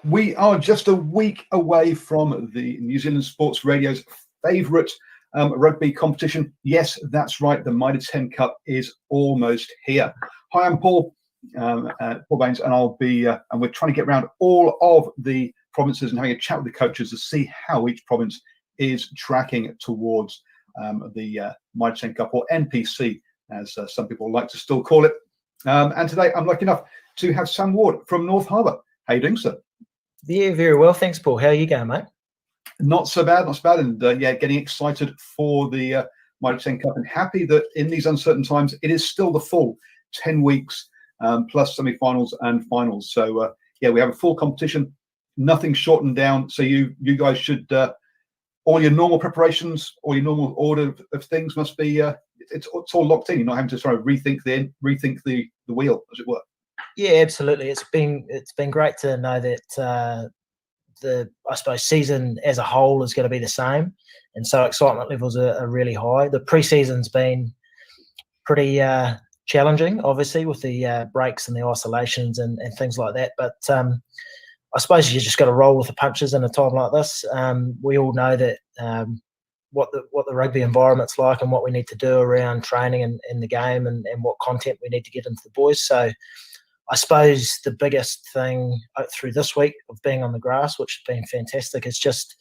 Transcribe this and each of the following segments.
We are just a week away from the New Zealand Sports Radio's favourite rugby competition. Yes, that's right. The Mitre 10 Cup is almost here. Hi, I'm Paul Baines, and I'll be and we're trying to get around all of the provinces and having a chat with the coaches to see how each province is tracking towards the Mitre 10 Cup, or NPC, as some people like to still call it. And today, I'm lucky enough to have Sam Ward from North Harbour. How you doing, sir? Yeah, very well. Thanks, Paul. How are you going, mate? Not so bad, not so bad. And getting excited for the Mitre 10 Cup, and happy that in these uncertain times, it is still the full 10 weeks plus semi-finals and finals. So, we have a full competition, nothing shortened down. So you guys should, all your normal preparations, all your normal order of things must be, it's all locked in. You're not having to sort of rethink the wheel, as it were. Yeah, absolutely. It's been great to know that the season as a whole is going to be the same, and so excitement levels are really high. The pre-season's been pretty challenging, obviously, with the breaks and the isolations and things like that. But I suppose you just got to roll with the punches in a time like this. We all know that what the rugby environment's like and what we need to do around training and the game and what content we need to get into the boys. So I suppose the biggest thing through this week of being on the grass, which has been fantastic, is just,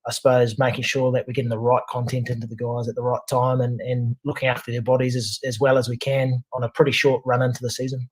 I suppose, making sure that we're getting the right content into the guys at the right time and looking after their bodies as well as we can on a pretty short run into the season.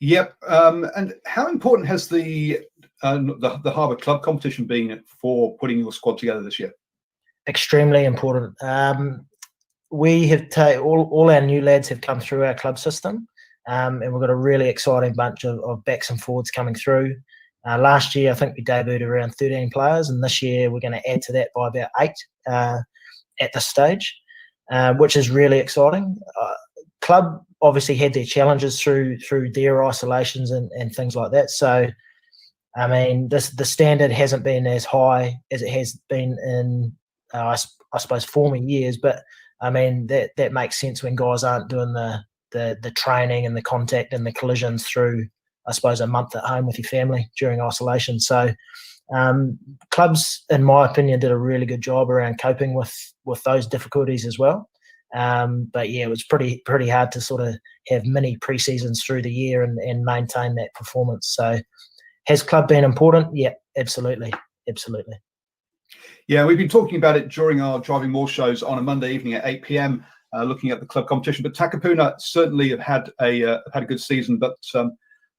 Yep. And how important has the Harbour Club competition been for putting your squad together this year? Extremely important. We have all our new lads have come through our club system. And we've got a really exciting bunch of backs and forwards coming through. Last year, I think we debuted around 13 players, and this year we're going to add to that by about 8 at this stage, which is really exciting. Club obviously had their challenges through their isolations and things like that. So, I mean, the standard hasn't been as high as it has been in, I suppose, former years. But, I mean, that makes sense when guys aren't doing the training and the contact and the collisions through, I suppose, a month at home with your family during isolation. So clubs, in my opinion, did a really good job around coping with those difficulties as well. But yeah, it was pretty hard to sort of have mini pre-seasons through the year and maintain that performance. So has club been important? Yeah, absolutely. Yeah, we've been talking about it during our Driving More shows on a Monday evening at 8 p.m. Looking at the club competition, but Takapuna certainly have had a good season. But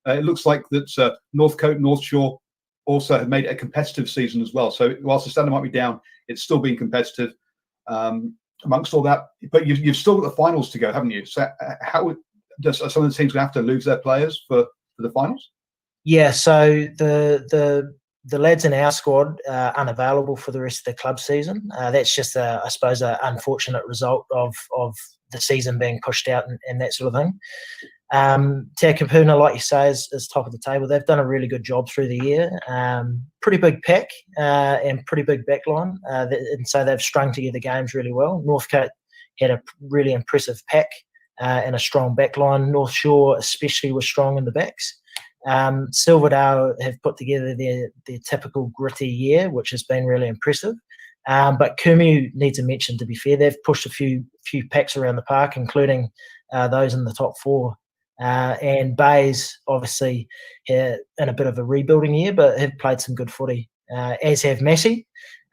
it looks like that Northcote, North Shore also have made a competitive season as well. So whilst the standard might be down, it's still been competitive amongst all that. But you've still got the finals to go, haven't you? So how does some of the teams going to have to lose their players for the finals? Yeah. So the lads in our squad are unavailable for the rest of the club season. That's just, I suppose, an unfortunate result of the season being pushed out and that sort of thing. Takapuna, like you say, is top of the table. They've done a really good job through the year. Pretty big pack and pretty big backline. And so they've strung together games really well. Northcote had a really impressive pack and a strong backline. North Shore especially was strong in the backs. Silverdale have put together their typical gritty year, which has been really impressive. But Kumu needs a mention, to be fair. They've pushed a few packs around the park, including those in the top 4. And Bays, obviously, in a bit of a rebuilding year, but have played some good footy, as have Massey.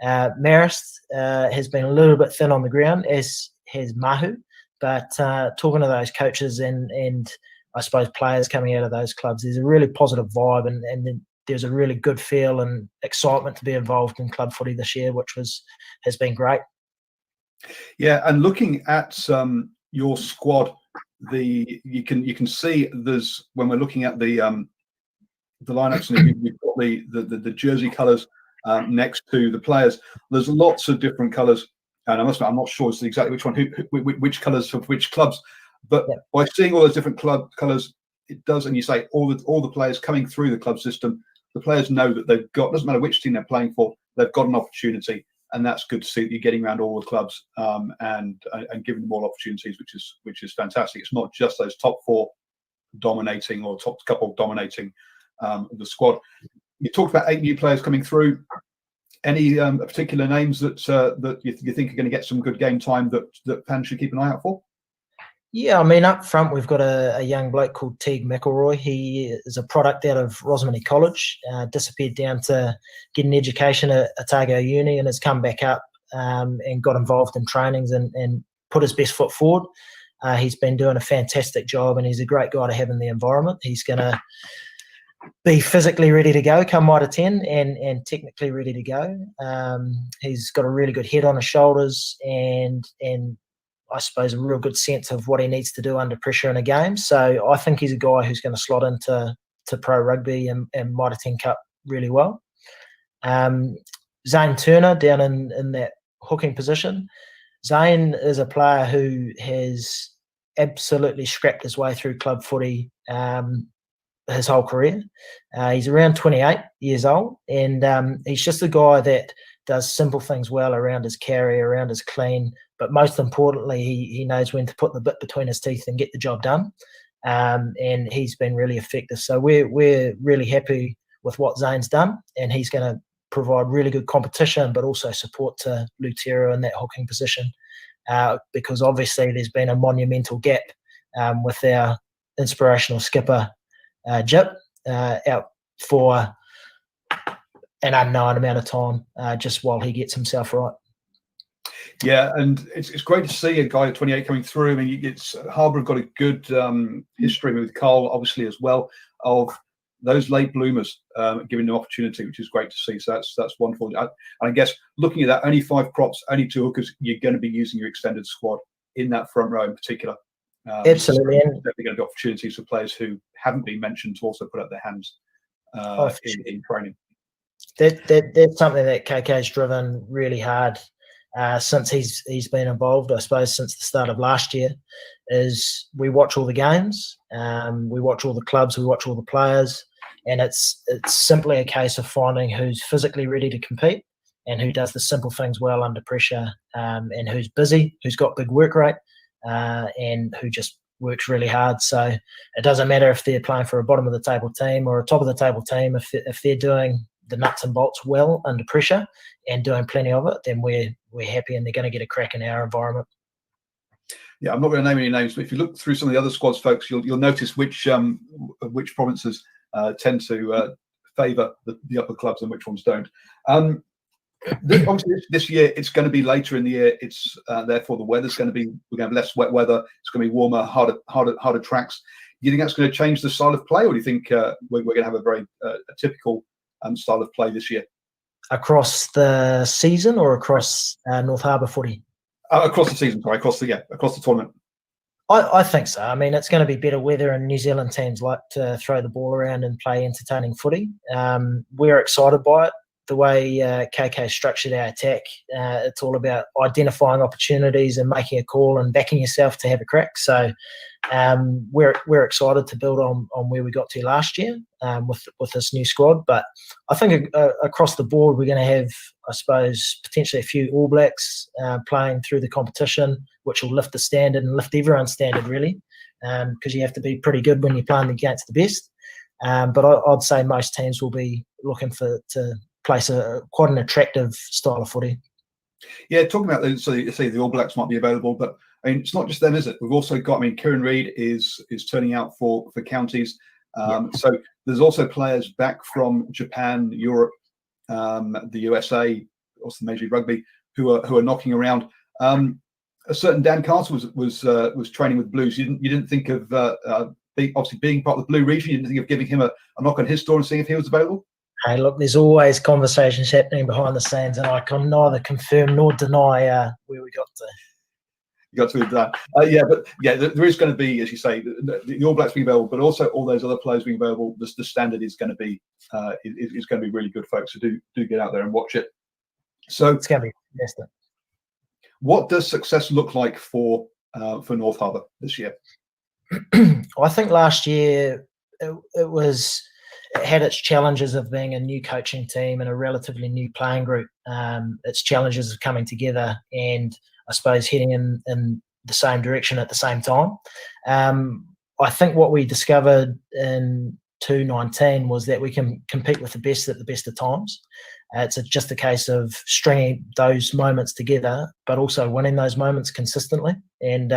Marist has been a little bit thin on the ground, as has Mahu. But talking to those coaches and I suppose players coming out of those clubs, there's a really positive vibe and there's a really good feel and excitement to be involved in club footy this year, which has been great. Yeah, and looking at your squad, you can see there's, when we're looking at the lineups, and we've got the jersey colours next to the players. There's lots of different colours, and I'm not sure it's exactly which colours for which clubs. But by seeing all those different club colours, it does, and you say all the players coming through the club system, the players know that they've got, doesn't matter which team they're playing for, they've got an opportunity, and that's good to see that you're getting around all the clubs and giving them all opportunities, which is fantastic. It's not just those top 4 dominating or top couple dominating the squad. You talked about 8 new players coming through. Any particular names that that you think are going to get some good game time that fans should keep an eye out for? Yeah, I mean, up front, we've got a young bloke called Teague McElroy. He is a product out of Rosamond College, disappeared down to get an education at Otago Uni and has come back up and got involved in trainings and put his best foot forward. He's been doing a fantastic job and he's a great guy to have in the environment. He's going to be physically ready to go come Mitre 10 and technically ready to go. He's got a really good head on his shoulders and I suppose a real good sense of what he needs to do under pressure in a game. So I think he's a guy who's going to slot into pro rugby and Mitre 10 Cup really well. Zane Turner down in that hooking position. Zane is a player who has absolutely scrapped his way through club footy his whole career. He's around 28 years old and he's just a guy that does simple things well around his carry, around his clean, but most importantly, he knows when to put the bit between his teeth and get the job done. And he's been really effective. So we're really happy with what Zane's done, and he's going to provide really good competition, but also support to Lutero in that hooking position, because obviously there's been a monumental gap with our inspirational skipper, Jip, out for an unknown amount of time, just while he gets himself right. Yeah, and it's great to see a guy at 28 coming through. I mean, Harbour have got a good history with Carl, obviously, as well, of those late bloomers giving them opportunity, which is great to see. So that's wonderful. I guess looking at that, only 5 props, only 2 hookers, you're going to be using your extended squad in that front row in particular. Absolutely. So definitely going to be opportunities for players who haven't been mentioned to also put up their hands in training. That's something that KK's driven really hard since he's been involved, I suppose, since the start of last year. Is we watch all the games, we watch all the clubs, we watch all the players, and it's simply a case of finding who's physically ready to compete and who does the simple things well under pressure, and who's busy, who's got big work rate, and who just works really hard. So it doesn't matter if they're playing for a bottom of the table team or a top of the table team. If they're doing the nuts and bolts well under pressure and doing plenty of it, then we're happy and they're going to get a crack in our environment. Yeah, I'm not going to name any names, but if you look through some of the other squads, folks, you'll notice which provinces tend to favour the upper clubs and which ones don't. Obviously, this year it's going to be later in the year. It's therefore the weather's going to be, we're going to have less wet weather. It's going to be warmer, harder tracks. Do you think that's going to change the style of play, or do you think we're going to have a very a typical style of play this year? Across the season or across North Harbour footy? Across the season, sorry, across the tournament. I think so. I mean, it's going to be better weather, and New Zealand teams like to throw the ball around and play entertaining footy. We're excited by it. The way KK structured our attack, it's all about identifying opportunities and making a call and backing yourself to have a crack. So we're excited to build on where we got to last year with this new squad. But I think across the board we're going to have, I suppose, potentially a few All Blacks playing through the competition, which will lift the standard and lift everyone's standard really, because you have to be pretty good when you're playing against the best. But I'd say most teams will be looking to place quite an attractive style of footy. Yeah, talking about those, so you say the All Blacks might be available, but I mean, it's not just them, is it? We've also got, I mean, Kieran Reid is turning out for counties. So there's also players back from Japan, Europe, the USA, also Major League Rugby, who are knocking around. A certain Dan Carter was training with Blues. You didn't think of obviously being part of the Blue region. You didn't think of giving him a knock on his door and seeing if he was available? Hey, look, there's always conversations happening behind the scenes, and I can neither confirm nor deny where we got to. You got to be done. There is going to be, as you say, the All Blacks being available, but also all those other players being available. The standard is going to be is going to be really good, folks. So do get out there and watch it. So it's going to be fantastic. What does success look like for North Harbour this year? I think last year it had its challenges of being a new coaching team and a relatively new playing group. Its challenges of coming together and I suppose heading in the same direction at the same time. I think what we discovered in 19 was that we can compete with the best at the best of times. It's just a case of stringing those moments together, but also winning those moments consistently. And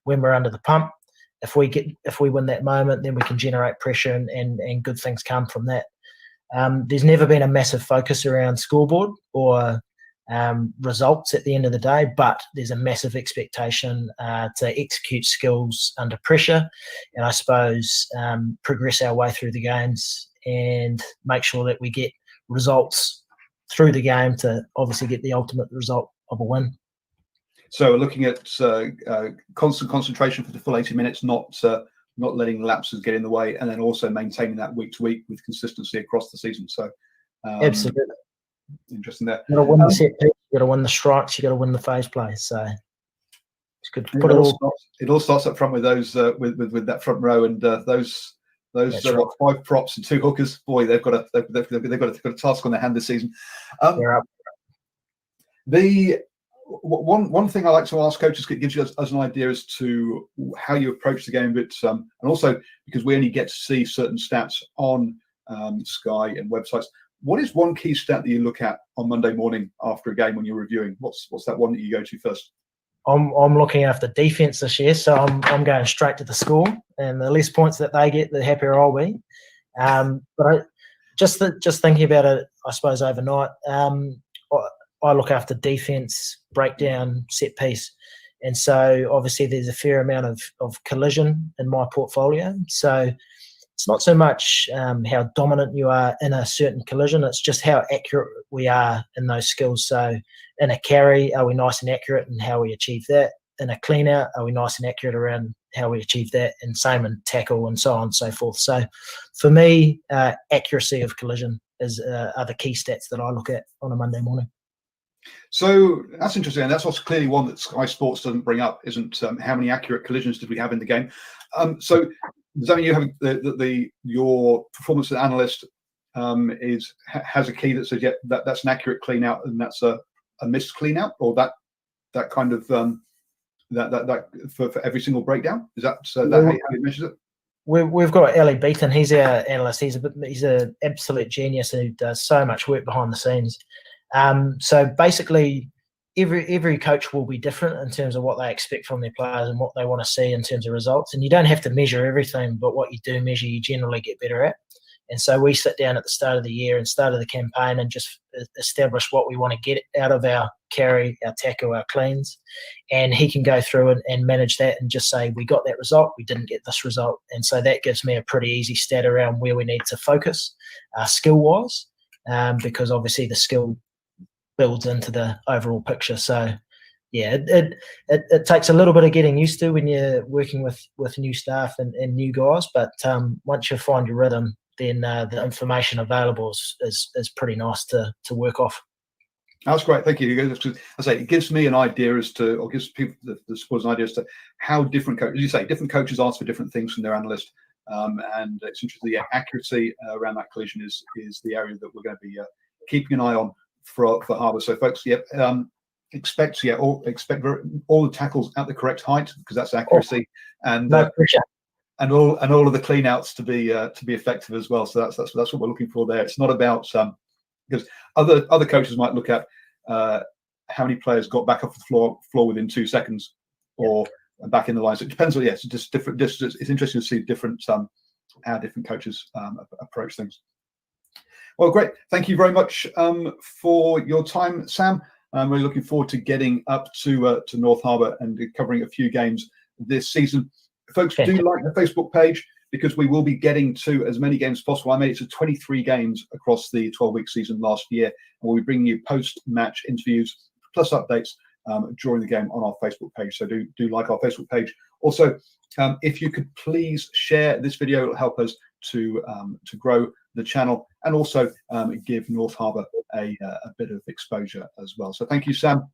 when we're under the pump, if we win that moment, then we can generate pressure, and good things come from that. There's never been a massive focus around scoreboard or results at the end of the day, but there's a massive expectation to execute skills under pressure, and I suppose progress our way through the games and make sure that we get results through the game to obviously get the ultimate result of a win. So we're looking at constant concentration for the full 80 minutes, not letting lapses get in the way, and then also maintaining that week to week with consistency across the season. So absolutely interesting there. You got to win the set piece, you got to win the strikes, you got to win the phase play. So it's good to put it all starts up front with those with that front row, and those right. 5 props and 2 hookers. Boy, they've got a task on their hand this season. The one thing I like to ask coaches, it gives you as an idea as to how you approach the game, but and also because we only get to see certain stats on Sky and websites. What is one key stat that you look at on Monday morning after a game when you're reviewing? What's that one that you go to first? I'm looking after defense this year, so I'm going straight to the score, and the less points that they get, the happier I'll be. But just thinking about it, I suppose overnight, I look after defense, breakdown, set piece, and so obviously there's a fair amount of collision in my portfolio. So it's not so much how dominant you are in a certain collision, it's just how accurate we are in those skills. So in a carry, are we nice and accurate in how we achieve that? In a clean out, are we nice and accurate around how we achieve that? And same in tackle and so on and so forth. So for me, accuracy of collision are the key stats that I look at on a Monday morning. So that's interesting, and that's also clearly one that Sky Sports doesn't bring up, isn't how many accurate collisions did we have in the game? So does that mean you have your performance analyst has a key that says that's an accurate clean out and that's a missed clean out, or that kind of that for every single breakdown? Is that how he measures it? We've got Ellie Beaton. He's our analyst. He's an absolute genius who does so much work behind the scenes. So basically, every coach will be different in terms of what they expect from their players and what they want to see in terms of results. And you don't have to measure everything, but what you do measure, you generally get better at. And so we sit down at the start of the year and start of the campaign and just establish what we want to get out of our carry, our tackle, our cleans. And he can go through and manage that and just say, we got that result, we didn't get this result. And so that gives me a pretty easy stat around where we need to focus skill-wise, because obviously the skill builds into the overall picture. So yeah, it takes a little bit of getting used to when you're working with new staff and new guys, but once you find your rhythm, then the information available is pretty nice to work off. That's great, thank you. I say it gives me an idea as to, or gives people the supporters an idea as to how different coaches, as you say, different coaches ask for different things from their analyst, and it's interesting. Yeah, accuracy around that collision is the area that we're going to be keeping an eye on for Harbour. So folks, expect all the tackles at the correct height, because that's accuracy, and no pressure. And all of the clean outs to be effective as well. So that's what we're looking for there. It's not about because other coaches might look at how many players got back off the floor within 2 seconds, or back in the line. So it depends on it's just different. It's interesting to see how different coaches approach things. Well, great. Thank you very much for your time, Sam. I'm really looking forward to getting up to North Harbour and covering a few games this season. Folks, do like the Facebook page, because we will be getting to as many games as possible. I made it to 23 games across the 12-week season last year, and we'll be bringing you post-match interviews plus updates during the game on our Facebook page. So do like our Facebook page. Also, if you could please share this video, it'll help us to grow the channel, and also give North Harbour a bit of exposure as well. So thank you, Sam,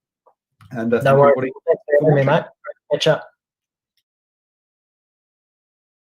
and no worries. Thanks for having me, mate. Catch up.